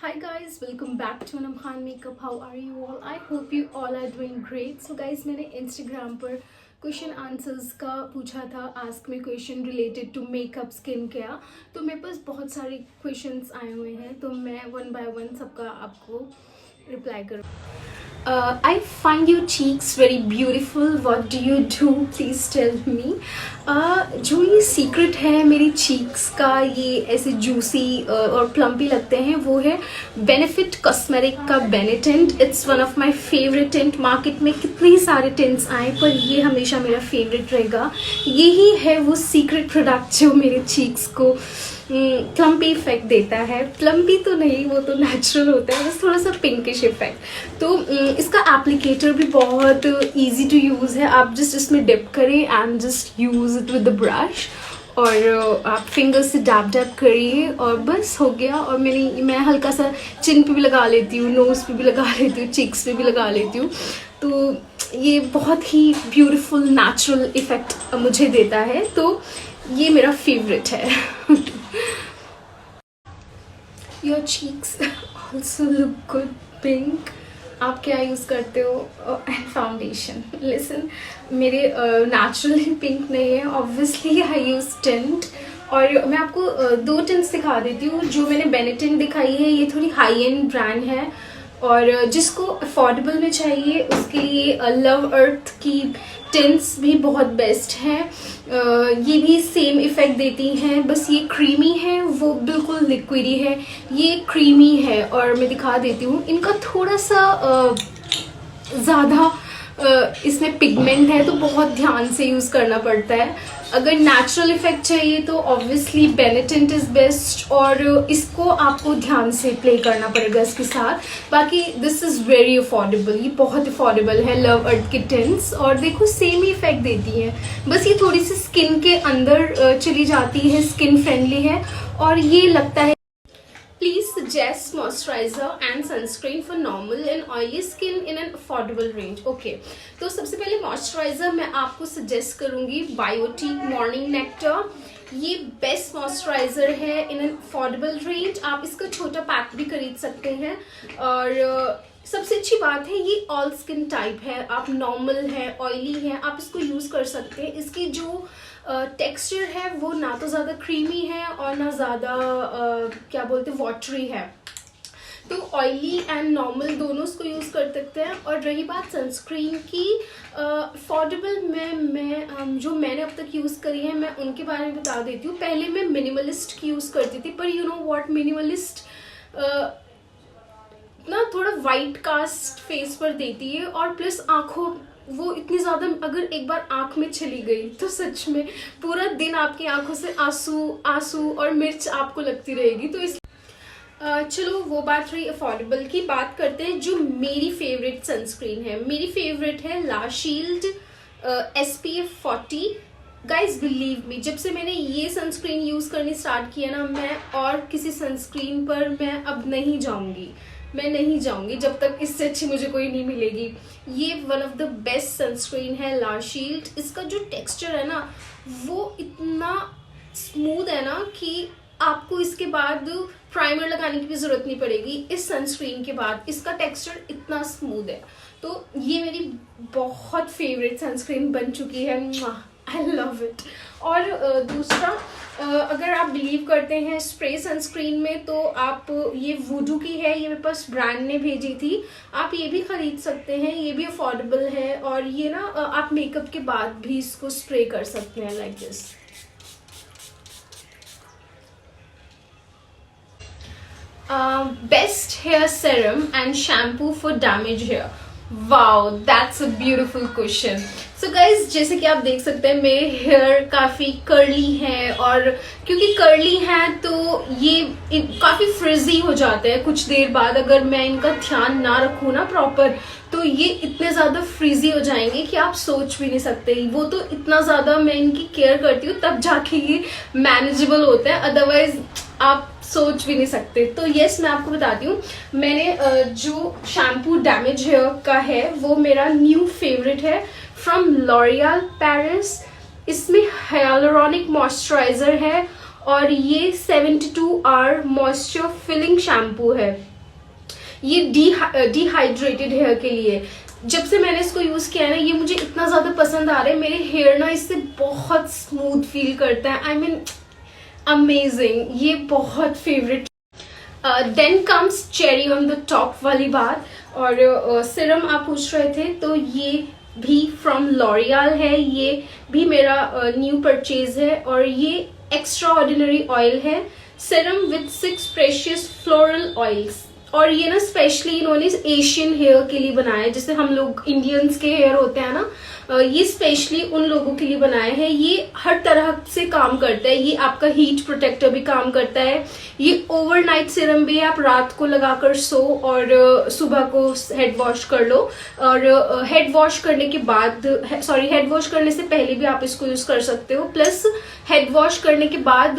Hi guys, welcome back to Anam Khan Makeup. How are you all? I hope you all are doing great. So guys, मैंने Instagram पर question answers का पूछा था, ask me question related to makeup skin care. तो मेरे पास बहुत सारे questions आए हुए हैं, तो मैं वन बाय वन सबका आपको रिप्लाई करूँ। I find your cheeks very beautiful. What do you do? Please tell me. जो ये सीक्रेट है मेरी चीक्स का, ये ऐसे जूसी और प्लम्पी लगते हैं, वो है बेनिफिट कॉस्मेटिक का Benetint. It's one of my favourite tint. Market में कितने सारे टिंट्स आए, पर ये हमेशा मेरा फेवरेट रहेगा। यही है वो सीक्रेट प्रोडक्ट जो मेरे चीक्स को प्लम्पी इफेक्ट देता है। प्लम्पी तो नहीं, वो तो नेचुरल होता है, बस थोड़ा सा पिंकिश इफेक्ट। तो इसका एप्लीकेटर भी बहुत इजी टू यूज़ है। आप जस्ट इसमें डिप करें and just use it with the brush, और आप फिंगर से डैप डैप करिए और बस हो गया। और मैं हल्का सा चिन पे भी लगा लेती हूँ, नोज़ पे भी लगा लेती हूँ, चिक्स पे भी लगा लेती हूँ। तो ये बहुत ही ब्यूटीफुल नेचुरल इफेक्ट मुझे देता है, तो ये मेरा फेवरेट है। Your cheeks also look good pink. आप क्या यूज़ करते हो? एंड फाउंडेशन, लिसन, मेरे नेचुरली पिंक नहीं है, ऑब्वियसली आई यूज़ टिंट। और मैं आपको दो टिंट्स दिखा देती हूँ। जो मैंने बेनेटिन दिखाई है, ये थोड़ी हाई एंड ब्रांड है, और जिसको अफोर्डेबल में चाहिए उसके लिए लव अर्थ की टिंट्स भी बहुत बेस्ट हैं। ये भी सेम इफ़ेक्ट देती हैं, बस ये क्रीमी है, वो बिल्कुल लिक्विडी है, ये क्रीमी है। और मैं दिखा देती हूँ, इनका थोड़ा सा ज़्यादा इसमें पिगमेंट है, तो बहुत ध्यान से यूज़ करना पड़ता है। अगर नेचुरल इफेक्ट चाहिए तो ऑब्वियसली बेनेटिंट इज़ बेस्ट, और इसको आपको ध्यान से प्ले करना पड़ेगा इसके साथ। बाकी दिस इज़ वेरी अफोर्डेबल, ये बहुत अफोर्डेबल है, लव अर्थ की टिंट्स। और देखो सेम ही इफेक्ट देती है, बस ये थोड़ी सी स्किन के अंदर चली जाती है, स्किन फ्रेंडली है। और ये लगता है Please suggest moisturizer and sunscreen for normal and oily skin in an affordable range. Okay, तो सबसे पहले मॉइस्चराइजर मैं आपको सजेस्ट करूंगी बायोटीक मॉर्निंग नेक्टर। ये बेस्ट मॉइस्चराइजर है इन एन अफोर्डेबल रेंज। आप इसका छोटा पैक भी खरीद सकते हैं। और सबसे अच्छी बात है, ये ऑल स्किन टाइप है, आप नॉर्मल है, ऑयली है, आप इसको यूज़ कर सकते हैं। इसकी जो टेक्सचर है वो ना तो ज़्यादा क्रीमी है और ना ज़्यादा क्या बोलते हैं वाटरी है, तो ऑयली एंड नॉर्मल दोनों इसको यूज़ कर सकते हैं। और रही बात सनस्क्रीन की, अफोर्डेबल मैं जो मैंने अब तक यूज़ करी है, मैं उनके बारे में बता देती हूँ। पहले मैं मिनिमलिस्ट की यूज़ करती थी, पर यू नो व्हाट, मिनिमलिस्ट ना थोड़ा वाइट कास्ट फेस पर देती है, और प्लस आँखों वो इतनी ज़्यादा, अगर एक बार आँख में चली गई तो सच में पूरा दिन आपकी आँखों से आंसू और मिर्च आपको लगती रहेगी। तो इस चलो वो बात रही अफोर्डेबल की। बात करते हैं जो मेरी फेवरेट सनस्क्रीन है। मेरी फेवरेट है La Shield SPF 40। Guys believe me, जब से मैंने ये सनस्क्रीन यूज़ करनी स्टार्ट किया ना, मैं और किसी सनस्क्रीन पर मैं अब नहीं जाऊँगी, मैं नहीं जाऊंगी जब तक इससे अच्छी मुझे कोई नहीं मिलेगी। ये one of the best sunscreen है ला शील्ड। इसका जो टेक्सचर है ना, वो इतना स्मूथ है ना कि आपको इसके बाद प्राइमर लगाने की भी ज़रूरत नहीं पड़ेगी। इस सनस्क्रीन के बाद इसका टेक्सचर इतना स्मूथ है, तो ये मेरी बहुत फेवरेट सनस्क्रीन बन चुकी है। I love it. और दूसरा, अगर आप बिलीव करते हैं स्प्रे सनस्क्रीन में, तो आप ये वुडू की है, ये मेरे पास ब्रांड ने भेजी थी, आप ये भी खरीद सकते हैं, ये भी अफोर्डेबल है। और ये ना आप मेकअप के बाद भी इसको स्प्रे कर सकते हैं like this. Best hair serum and shampoo for damage hair. Wow, that's a beautiful question. So guys, जैसे कि आप देख सकते हैं मेरे हेयर काफ़ी कर्ली हैं, और क्योंकि कर्ली हैं तो ये काफ़ी फ्रिजी हो जाते हैं कुछ देर बाद। अगर मैं इनका ध्यान ना रखूँ ना प्रॉपर, तो ये इतने ज़्यादा फ्रीजी हो जाएंगे कि आप सोच भी नहीं सकते। वो तो इतना ज़्यादा मैं इनकी केयर करती हूँ, तब जाके ये मैनेजेबल होते हैं, अदरवाइज आप सोच भी नहीं सकते। तो यस, मैं आपको बताती हूँ, मैंने जो शैम्पू डैमेज हेयर का है वो मेरा न्यू फेवरेट है, फ्रॉम लॉरियल पेरिस। इसमें हाइलुरोनिक मॉइस्चराइजर है, और ये 72 आवर मॉइस्चर फिलिंग शैम्पू है। ये डिहाइड्रेटेड हेयर के लिए। जब से मैंने इसको यूज किया है ना, ये मुझे इतना ज्यादा पसंद आ रहा है, मेरे हेयर ना इससे बहुत स्मूथ फील करता है। आई मीन अमेजिंग, ये बहुत favourite. Then comes cherry on the top वाली बात। और सिरम आप पूछ रहे थे, तो ये भी फ्रॉम लॉरियल है, ये भी मेरा न्यू परचेज है। और ये एक्स्ट्रा ऑर्डिनरी ऑयल है, Siram with 6 precious floral oils. और ये ना स्पेशली इन्होंने एशियन हेयर के लिए बनाया है, जैसे हम लोग इंडियंस के हेयर होते हैं ना, ये स्पेशली उन लोगों के लिए बनाए हैं। ये हर तरह से काम करता है, ये आपका हीट प्रोटेक्टर भी काम करता है, ये ओवरनाइट सीरम भी है, आप रात को लगाकर सो और सुबह को हेड वॉश कर लो। और हेड वॉश करने के बाद, सॉरी, हेड वॉश करने से पहले भी आप इसको यूज कर सकते हो, प्लस हेड वॉश करने के बाद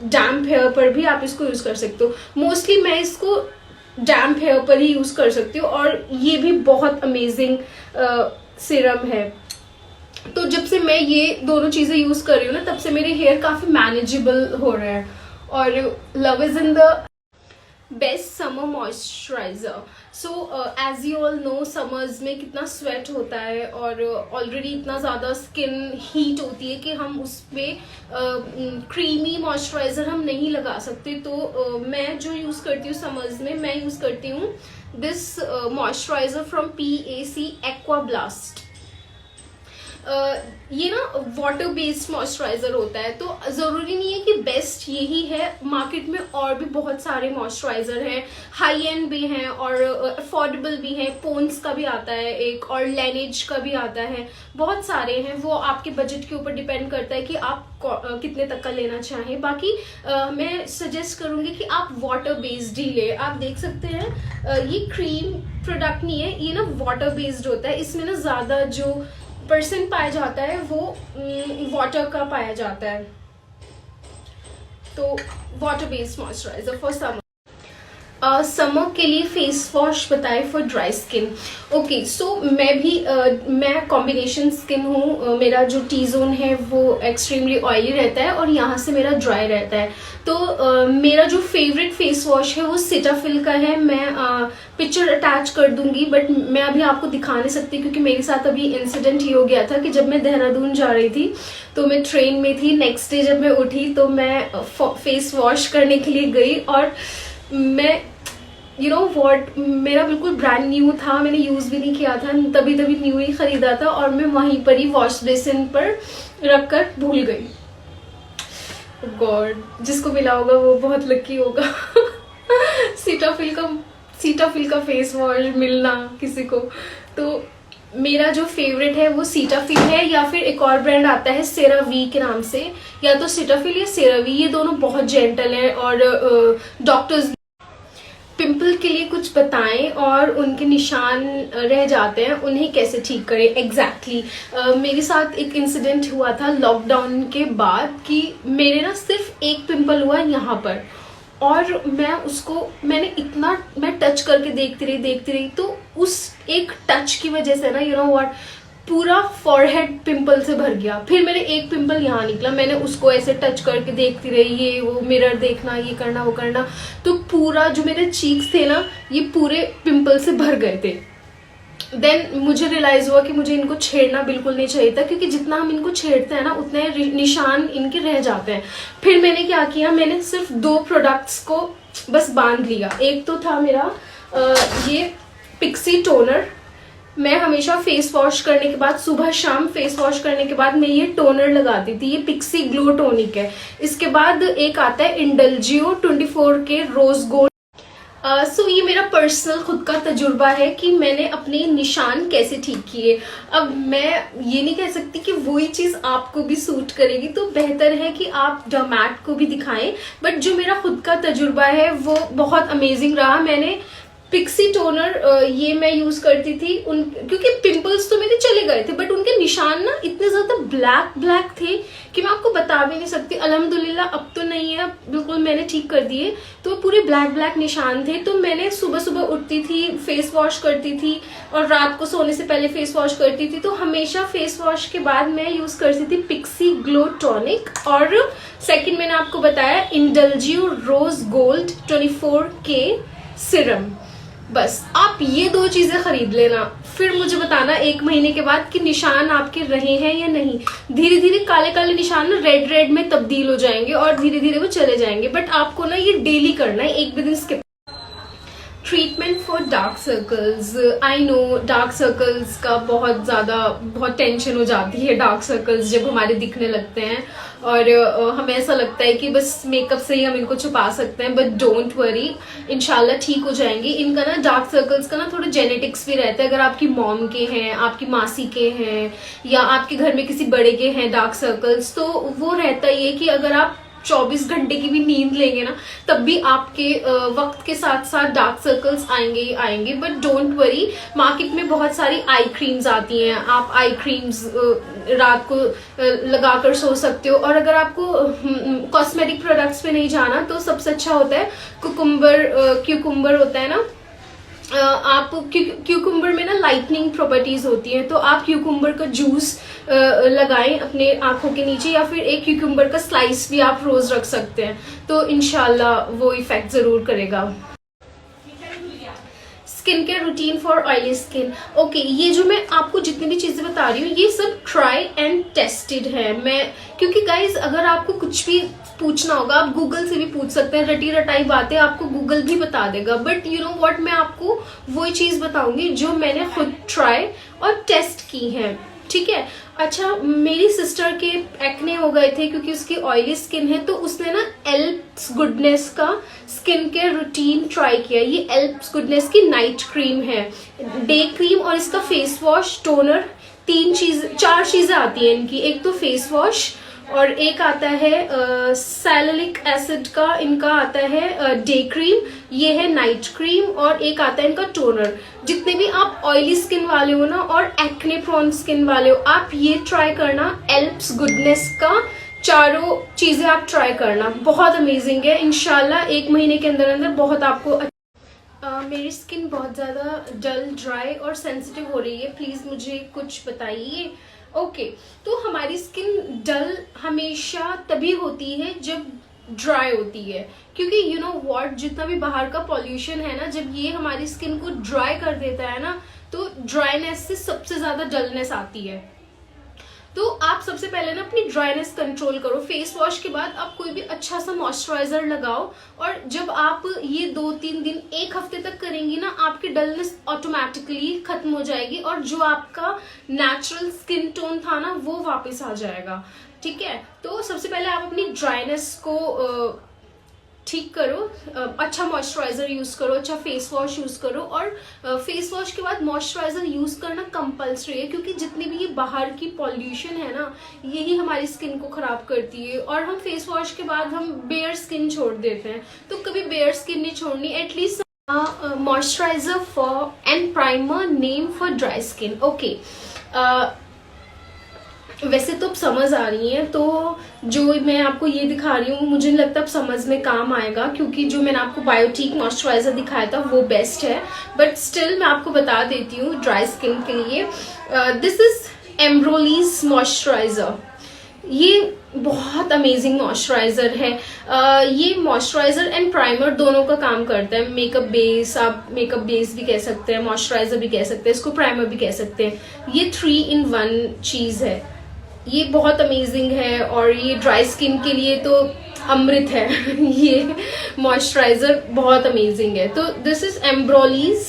डैम्प हेयर पर भी आप इसको यूज कर सकते हो। मोस्टली मैं इसको डैम्प हेयर पर ही यूज कर सकती हूँ, और ये भी बहुत अमेजिंग सीरम है। तो जब से मैं ये दोनों चीजें यूज कर रही हूँ ना, तब से मेरे हेयर काफी मैनेजेबल हो रहे हैं। और love is in the best summer moisturiser. So as you all know, summers में कितना स्वेट होता है और ऑलरेडी इतना ज़्यादा स्किन हीट होती है कि हम उस पर क्रीमी मॉइस्चराइजर हम नहीं लगा सकते। तो मैं जो यूज़ करती हूँ समर्स में, मैं यूज़ करती हूँ this moisturiser from PAC aqua blast. ये ना वाटर बेस्ड मॉइस्चराइजर होता है, तो ज़रूरी नहीं है कि बेस्ट यही है। मार्केट में और भी बहुत सारे मॉइस्चराइजर हैं, हाई एंड भी हैं और अफोर्डेबल भी हैं। पॉन्ड्स का भी आता है एक, और लेनेज का भी आता है, बहुत सारे हैं। वो आपके बजट के ऊपर डिपेंड करता है कि आप कितने तक का लेना चाहें। बाकी मैं सजेस्ट करूँगी कि आप वाटर बेस्ड ही ले। आप देख सकते हैं ये क्रीम प्रोडक्ट नहीं है, ये ना वाटर बेस्ड होता है। इसमें ना ज़्यादा जो % पाया जाता है वो वाटर का पाया जाता है। तो water based moisturiser for summer. Summer के लिए फेस वॉश बताए फॉर ड्राई स्किन। ओके, सो मैं कॉम्बिनेशन स्किन हूँ। मेरा जो टी जोन है वो एक्सट्रीमली ऑयली रहता है और यहाँ से मेरा ड्राई रहता है। तो मेरा जो फेवरेट फेस वॉश है वो सिटाफिल का है। मैं पिक्चर अटैच कर दूंगी, बट मैं अभी आपको दिखा नहीं सकती क्योंकि मेरे साथ अभी इंसिडेंट ही हो गया था कि जब मैं देहरादून जा रही थी तो मैं ट्रेन में थी। नेक्स्ट डे जब मैं उठी तो मैं फेस वॉश करने के लिए गई और मैं मेरा बिल्कुल ब्रांड न्यू था, मैंने यूज भी नहीं किया था, तभी न्यू ही खरीदा था और मैं वहीं पर ही वॉश बेसिन पर रख कर भूल गई। गॉड, जिसको मिला होगा वो बहुत लकी होगा। सीटाफिल का फेस वॉश मिलना किसी को। तो मेरा जो फेवरेट है वो सीटाफिल है, या फिर एक और ब्रांड आता है सेरावी के नाम से, या तो सीटाफिल या सेरावी। ये दोनों बहुत जेंटल हैं और डॉक्टर्स पिंपल के लिए कुछ बताएं और उनके निशान रह जाते हैं, उन्हें कैसे ठीक करें। एग्जैक्टली मेरे साथ एक इंसिडेंट हुआ था लॉकडाउन के बाद कि मेरे ना सिर्फ एक पिंपल हुआ यहाँ पर, और मैं टच करके देखती रही। तो उस एक टच की वजह से ना व्हाट, पूरा फॉरहेड पिंपल से भर गया। फिर मेरे एक पिंपल यहाँ निकला, मैंने उसको ऐसे टच करके देखती रही, ये वो मिरर देखना, ये करना वो करना, तो पूरा जो मेरे चीक्स थे ना ये पूरे पिंपल से भर गए थे। देन मुझे रियलाइज हुआ कि मुझे इनको छेड़ना बिल्कुल नहीं चाहिए था, क्योंकि जितना हम इनको छेड़ते हैं ना उतने निशान इनके रह जाते हैं। फिर मैंने क्या किया, मैंने सिर्फ 2 प्रोडक्ट्स को बस बांध लिया। एक तो था मेरा ये पिक्सी टोनर। मैं हमेशा फेस वॉश करने के बाद, सुबह शाम फेस वॉश करने के बाद मैं ये टोनर लगाती थी। ये पिक्सी ग्लो टोनिक है। इसके बाद एक आता है इंडल्जियो 24 के रोज गोल्ड। सो ये मेरा पर्सनल खुद का तजुर्बा है कि मैंने अपने निशान कैसे ठीक किए। अब मैं ये नहीं कह सकती कि वही चीज़ आपको भी सूट करेगी, तो बेहतर है कि आप डर्मैट को भी दिखाएं। बट जो मेरा खुद का तजुर्बा है वो बहुत अमेजिंग रहा। मैंने पिक्सी टोनर ये मैं यूज करती थी क्योंकि पिंपल्स तो मेरे चले गए थे, बट उनके निशान ना इतने ज्यादा ब्लैक थे कि मैं आपको बता भी नहीं सकती। अल्हम्दुलिल्लाह अब तो नहीं है, बिल्कुल मैंने ठीक कर दिए। तो पूरे ब्लैक निशान थे। तो मैंने सुबह उठती थी, फेस वॉश करती थी और रात को सोने से पहले फेस वॉश करती थी। तो हमेशा फेस वॉश के बाद मैं यूज करती थी पिक्सी ग्लो टॉनिक, और सेकेंड मैंने आपको बताया इंडल्जियो रोज गोल्ड 24 के सिरम। बस आप ये 2 चीजें खरीद लेना, फिर मुझे बताना 1 महीने के बाद कि निशान आपके रहे हैं या नहीं। धीरे धीरे काले काले निशान ना रेड रेड में तब्दील हो जाएंगे और धीरे धीरे वो चले जाएंगे, बट आपको ना ये डेली करना है, एक भी दिन skip. Treatment for dark circles, I know dark circles का बहुत टेंशन हो जाती है डार्क सर्कल्स जब हमारे दिखने लगते हैं, और हमें ऐसा लगता है कि बस मेकअप से ही हम इनको छुपा सकते हैं, बट डोंट वरी, इंशाल्लाह ठीक हो जाएंगे। इनका ना डार्क सर्कल्स का ना थोड़ा जेनेटिक्स भी रहता है, अगर आपकी मॉम के हैं, आपकी मासी के हैं, या आपके घर में किसी बड़े के हैं डार्क सर्कल्स, तो वो रहता ही है कि अगर आप 24 घंटे की भी नींद लेंगे ना, तब भी आपके वक्त के साथ साथ डार्क सर्कल्स आएंगे ही आएंगे। बट डोंट वरी, मार्केट में बहुत सारी आई क्रीम्स आती हैं, आप आई क्रीम्स रात को लगाकर सो सकते हो। और अगर आपको कॉस्मेटिक प्रोडक्ट्स पे नहीं जाना, तो सबसे अच्छा होता है क्यूकुम्बर होता है ना, आप क्यूकुम्बर में ना लाइटनिंग प्रॉपर्टीज होती हैं, तो आप क्यूकुम्बर का जूस लगाएं अपने आंखों के नीचे, या फिर एक क्यूकुम्बर का स्लाइस भी आप रोज रख सकते हैं, तो इंशाल्लाह वो इफेक्ट जरूर करेगा। Skin care routine for oily skin, okay, ये जो मैं आपको जितनी भी चीजें बता रही हूँ ये सब ट्राई एंड टेस्टेड है। मैं क्योंकि गाइज अगर आपको कुछ भी पूछना होगा आप गूगल से भी पूछ सकते हैं, रटी रटाई बातें आपको गूगल भी बता देगा, बट यू नो व्हाट, मैं आपको वही चीज बताऊंगी जो मैंने खुद ट्राई और टेस्ट की है, ठीक है। अच्छा, मेरी सिस्टर के एक्ने हो गए थे क्योंकि उसकी ऑयली स्किन है, तो उसने ना एल्प्स गुडनेस का स्किन केयर रूटीन ट्राई किया। ये एल्प्स गुडनेस की नाइट क्रीम है, डे क्रीम और इसका फेस वॉश, टोनर, 4 चीजें आती हैं इनकी। एक तो फेस वॉश, और एक आता है सैलिसिलिक एसिड का, इनका आता है डे क्रीम, ये है नाइट क्रीम, और एक आता है इनका टोनर। जितने भी आप ऑयली स्किन वाले हो ना और एक्ने प्रोन स्किन वाले हो, आप ये ट्राई करना, एल्प्स गुडनेस का 4 चीजें आप ट्राई करना, बहुत अमेजिंग है। इंशाल्लाह 1 महीने के अंदर अंदर बहुत आपको मेरी स्किन बहुत ज़्यादा डल, ड्राई और सेंसिटिव हो रही है, प्लीज़ मुझे कुछ बताइए। ओके, तो हमारी स्किन डल हमेशा तभी होती है जब ड्राई होती है, क्योंकि यू नो व्हाट, जितना भी बाहर का पॉल्यूशन है ना, जब ये हमारी स्किन को ड्राई कर देता है ना, तो ड्राइनेस से सबसे ज़्यादा डलनेस आती है। तो आप सबसे पहले ना अपनी ड्राइनेस कंट्रोल करो। फेस वॉश के बाद आप कोई भी अच्छा सा मॉइस्चराइजर लगाओ, और जब आप ये 2-3 दिन 1 हफ्ते तक करेंगी ना, आपकी डलनेस ऑटोमेटिकली खत्म हो जाएगी, और जो आपका नेचुरल स्किन टोन था ना वो वापस आ जाएगा, ठीक है। तो सबसे पहले आप अपनी ड्राइनेस को ठीक करो, अच्छा मॉइस्चराइजर यूज करो, अच्छा फेस वॉश यूज करो, और फेस वॉश के बाद मॉइस्चराइजर यूज करना कंपल्सरी है, क्योंकि जितनी भी ये बाहर की पॉल्यूशन है ना, यही हमारी स्किन को खराब करती है। और हम फेस वॉश के बाद हम बेयर स्किन छोड़ देते हैं, तो कभी बेयर स्किन नहीं छोड़नी, at least moisturiser for and primer name for dry skin. Okay, वैसे तो अब समझ आ रही है, तो जो मैं आपको ये दिखा रही हूँ मुझे नहीं लगता अब समझ में काम आएगा, क्योंकि जो मैंने आपको बायोटीक मॉइस्चराइजर दिखाया था वो बेस्ट है, बट स्टिल मैं आपको बता देती हूँ ड्राई स्किन के लिए। दिस इज एम्ब्रोलीज मॉइस्चराइजर, ये बहुत अमेजिंग मॉइस्चराइजर है। ये मॉइस्चराइजर एंड प्राइमर दोनों का काम करता है। मेकअप बेस, आप मेकअप बेस भी कह सकते हैं, मॉइस्चराइजर भी कह सकते हैं, इसको प्राइमर भी कह सकते हैं। ये 3 in 1 चीज है, ये बहुत अमेजिंग है, और ये ड्राई स्किन के लिए तो अमृत है। ये मॉइस्चराइजर बहुत अमेजिंग है। तो this is Embryolisse,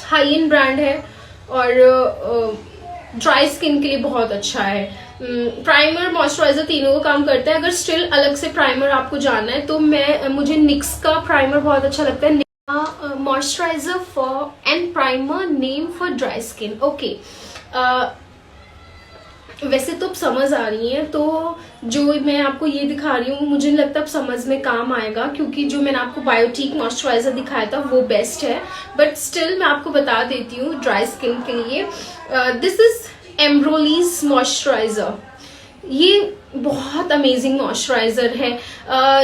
high end brand है, और ड्राई स्किन के लिए बहुत अच्छा है। प्राइमर मॉइस्चराइजर तीनों का काम करता है। अगर स्टिल अलग से प्राइमर आपको जानना है तो मुझे निक्स का प्राइमर बहुत अच्छा लगता है, moisturiser for and primer name for dry skin. Okay, वैसे तो अब समझ आ रही है, तो जो मैं आपको ये दिखा रही हूँ मुझे नहीं लगता अब समझ में काम आएगा, क्योंकि जो मैंने आपको बायोटीक मॉइस्चराइजर दिखाया था वो बेस्ट है, बट स्टिल मैं आपको बता देती हूँ ड्राई स्किन के लिए। दिस इज एम्ब्रोलीज मॉइस्चराइजर, ये बहुत अमेजिंग मॉइस्चराइजर है।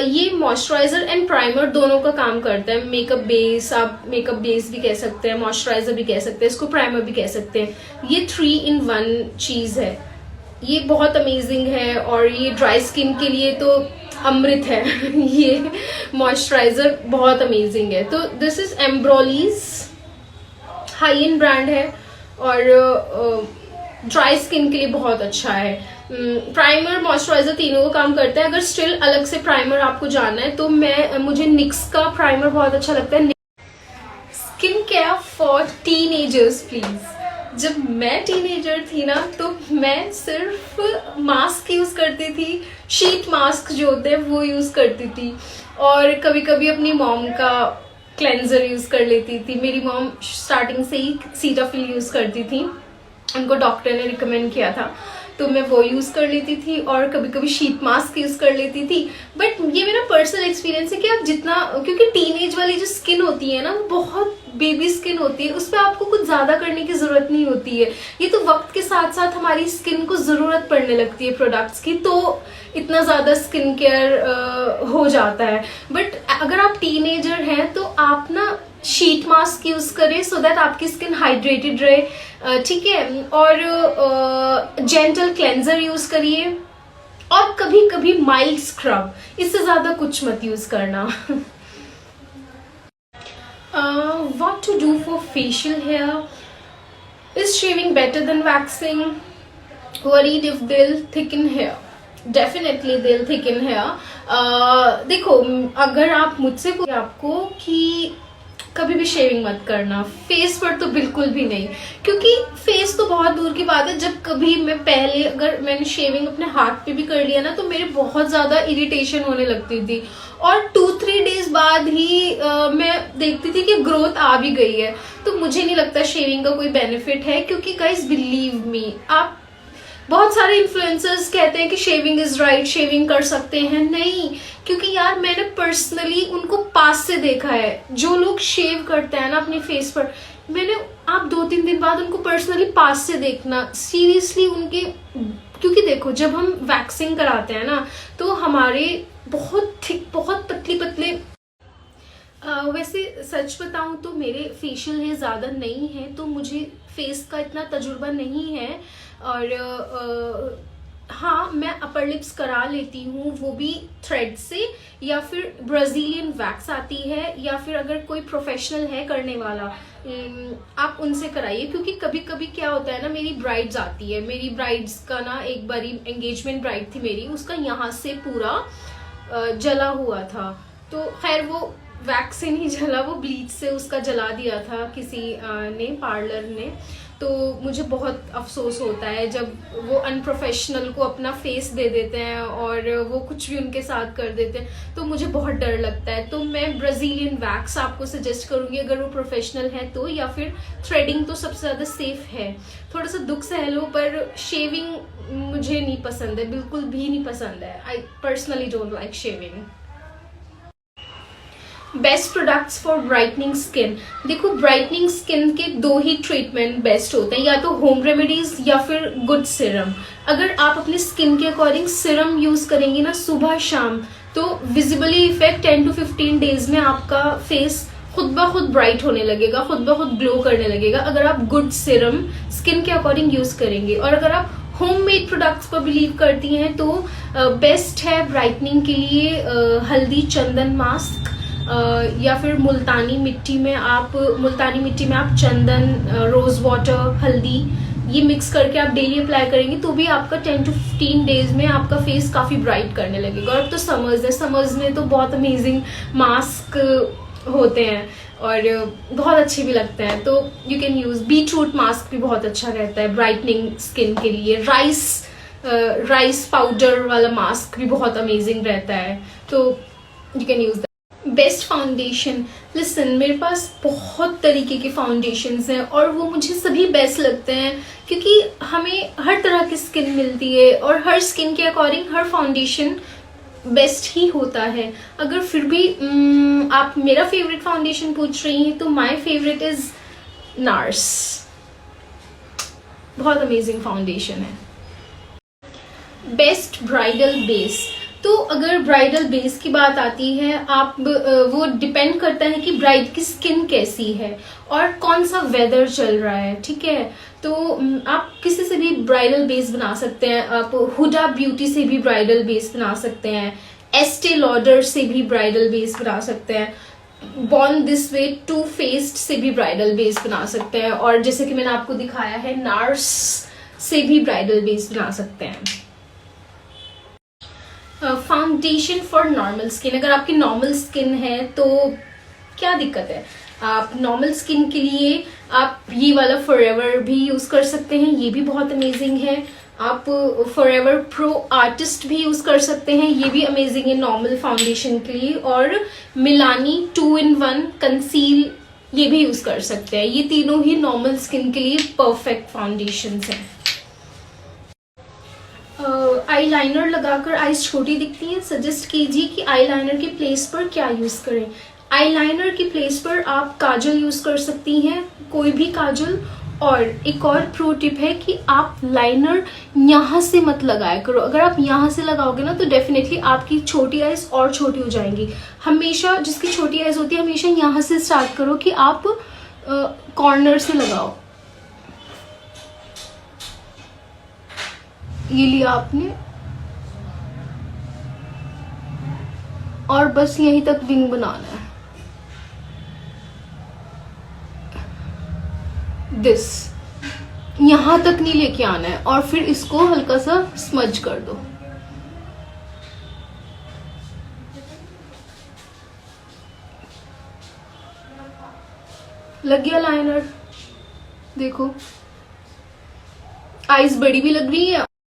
ये मॉइस्चराइजर एंड प्राइमर दोनों का काम करता है। मेकअप बेस, आप मेकअप बेस भी कह सकते हैं, मॉइस्चराइजर भी कह सकते हैं, इसको प्राइमर भी कह सकते हैं। ये 3 in 1 चीज है, ये बहुत अमेजिंग है और ये ड्राई स्किन के लिए तो अमृत है। ये मॉइस्चराइजर बहुत अमेजिंग है। तो this is Embryolisse, high end brand है और ड्राई स्किन के लिए बहुत अच्छा है। प्राइमर मॉइस्चराइजर तीनों को काम करता है। अगर स्टिल अलग से प्राइमर आपको जानना है तो मुझे निक्स का प्राइमर बहुत अच्छा लगता है। Skin care for teenagers please. जब मैं टीनेजर थी ना तो मैं सिर्फ मास्क यूज करती थी, शीट मास्क जो होते हैं वो यूज करती थी और कभी कभी अपनी मॉम का क्लेंजर यूज कर लेती थी। मेरी मॉम स्टार्टिंग से ही सीटाफिल यूज करती थी, उनको डॉक्टर ने रिकमेंड किया था तो मैं वो यूज कर लेती थी और कभी कभी शीट मास्क यूज कर लेती थी। बट ये मेरा पर्सनल एक्सपीरियंस है कि आप जितना, क्योंकि टीनेज वाली जो स्किन होती है ना वो बहुत बेबी स्किन होती है, उस पर आपको कुछ ज्यादा करने की जरूरत नहीं होती है। ये तो वक्त के साथ साथ हमारी स्किन को जरूरत पड़ने लगती है प्रोडक्ट्स की, तो इतना ज्यादा स्किन केयर हो जाता है। बट अगर आप टीनेजर हैं तो आप ना शीट मास्क यूज करें सो दैट आपकी स्किन हाइड्रेटेड रहे, ठीक है। और जेंटल क्लेंजर यूज करिए और कभी कभी माइल्ड स्क्रब, इससे ज्यादा कुछ मत यूज करना। What to do for facial hair? Is shaving better than waxing? Worried if they'll thicken hair? Definitely they'll thicken hair. देखो, अगर आप मुझसे पूछे आपको कि कभी भी शेविंग मत करना, फेस पर तो बिल्कुल भी नहीं, क्योंकि फेस तो बहुत दूर की बात है। जब कभी मैं पहले अगर मैंने शेविंग अपने हाथ पे भी कर लिया ना तो मेरे बहुत ज्यादा इरिटेशन होने लगती थी और 2-3 डेज बाद ही मैं देखती थी कि ग्रोथ आ भी गई है। तो मुझे नहीं लगता शेविंग का कोई बेनिफिट है, क्योंकि गाइस बिलीव मी, आप बहुत सारे इन्फ्लुएंसर्स कहते हैं कि शेविंग इज राइट, शेविंग कर सकते हैं, नहीं, क्योंकि यार मैंने पर्सनली उनको पास से देखा है। जो लोग शेव करते हैं ना अपने फेस पर, मैंने, आप 2-3 दिन बाद उनको पर्सनली पास से देखना, सीरियसली उनके, क्योंकि देखो जब हम वैक्सिंग कराते हैं ना तो हमारे बहुत थिक, बहुत पतली पतले, वैसे सच बताऊं तो मेरे फेशियल हेयर ज़्यादा नहीं है तो मुझे फेस का इतना तजुर्बा नहीं है। और हाँ, मैं अपर लिप्स करा लेती हूँ, वो भी थ्रेड से, या फिर ब्राजीलियन वैक्स आती है, या फिर अगर कोई प्रोफेशनल है करने वाला आप उनसे कराइए। क्योंकि कभी कभी क्या होता है ना, मेरी ब्राइड्स आती है, मेरी ब्राइड्स का ना एक बारी एंगेजमेंट ब्राइड थी मेरी, उसका यहाँ से पूरा जला हुआ था। तो खैर वो वैक्स से नहीं जला, वो ब्लीच से उसका जला दिया था किसी ने, पार्लर ने। तो मुझे बहुत अफसोस होता है जब वो अनप्रोफेशनल को अपना फेस दे देते हैं और वो कुछ भी उनके साथ कर देते हैं, तो मुझे बहुत डर लगता है। तो मैं ब्राजीलियन वैक्स आपको सजेस्ट करूंगी अगर वो प्रोफेशनल है तो, या फिर थ्रेडिंग तो सबसे ज़्यादा सेफ है। थोड़ा सा दुख सह लो, पर शेविंग मुझे नहीं पसंद है, बिल्कुल भी नहीं पसंद है। I personally don't like shaving. Best products for brightening skin. देखो, ब्राइटनिंग स्किन के 2 ही ट्रीटमेंट बेस्ट होते हैं, या तो होम रेमेडीज या फिर गुड सीरम। अगर आप अपनी स्किन के अकॉर्डिंग सीरम यूज करेंगे ना सुबह शाम, तो विजिबली इफेक्ट 10 to 15 डेज में आपका फेस खुद ब खुद ब्राइट होने लगेगा, खुद ब खुद ग्लो करने लगेगा, अगर आप गुड सीरम स्किन के अकॉर्डिंग यूज करेंगे। और अगर आप होममेड प्रोडक्ट्स पर बिलीव करती हैं तो बेस्ट है ब्राइटनिंग के लिए हल्दी चंदन मास्क, या फिर मुल्तानी मिट्टी में आप चंदन, रोज वाटर, हल्दी, ये मिक्स करके आप डेली अप्लाई करेंगे तो भी आपका 10 to 15 डेज में आपका फेस काफी ब्राइट करने लगेगा। और अब तो समर्स में तो बहुत अमेजिंग मास्क होते हैं और बहुत अच्छे भी लगते हैं, तो you can use. Beetroot mask भी बहुत अच्छा रहता है ब्राइटनिंग स्किन के लिए। राइस पाउडर वाला मास्क भी बहुत अमेजिंग रहता है, तो you can use. Best foundation, listen, मेरे पास बहुत तरीके के फाउंडेशंस हैं और वो मुझे सभी बेस्ट लगते हैं, क्योंकि हमें हर तरह की स्किन मिलती है और हर स्किन के अकॉर्डिंग हर फाउंडेशन बेस्ट ही होता है। अगर फिर भी आप मेरा फेवरेट फाउंडेशन पूछ रही हैं तो माय फेवरेट इज नार्स, बहुत अमेजिंग फाउंडेशन है। बेस्ट ब्राइडल बेस, तो अगर ब्राइडल बेस की बात आती है, आप वो डिपेंड करता है कि ब्राइड की स्किन कैसी है और कौन सा वेदर चल रहा है, ठीक है। तो आप किसी से भी ब्राइडल बेस बना सकते हैं, आप हुडा ब्यूटी से भी ब्राइडल बेस बना सकते हैं, एस्टे लॉडर से भी ब्राइडल बेस बना सकते हैं, Born This Way Too Faced से भी ब्राइडल बेस बना सकते हैं, और जैसे कि मैंने आपको दिखाया है नार्स से भी ब्राइडल बेस बना सकते हैं। फाउंडेशन फॉर नॉर्मल स्किन, अगर आपकी नॉर्मल स्किन है तो क्या दिक्कत है, आप नॉर्मल स्किन के लिए आप ये वाला फॉरएवर भी यूज कर सकते हैं, ये भी बहुत अमेजिंग है। आप फॉरएवर प्रो आर्टिस्ट भी यूज कर सकते हैं, ये भी अमेजिंग है नॉर्मल फाउंडेशन के लिए। और मिलानी 2-in-1 कंसील ये भी यूज कर सकते हैं, ये तीनों ही नॉर्मल स्किन के लिए परफेक्ट फाउंडेशन हैं। आई लाइनर लगाकर आईज छोटी दिखती है, सजेस्ट कीजिए कि आई लाइनर के प्लेस पर क्या यूज करें। आई लाइनर की प्लेस पर आप काजल यूज कर सकती हैं, कोई भी काजल। और एक और प्रो टिप है कि आप लाइनर यहाँ से मत लगाया करो, अगर आप यहाँ से लगाओगे ना तो डेफिनेटली आपकी छोटी आईज और छोटी हो जाएंगी। हमेशा जिसकी छोटी आईज होती है हमेशा यहाँ से स्टार्ट करो कि आप कॉर्नर से लगाओ। ये लिया आपने और बस यहीं तक विंग बनाना है, दिस यहां तक नहीं लेके आना है, और फिर इसको हल्का सा स्मज कर दो। लग गया लाइनर, देखो आईज बड़ी भी लग रही है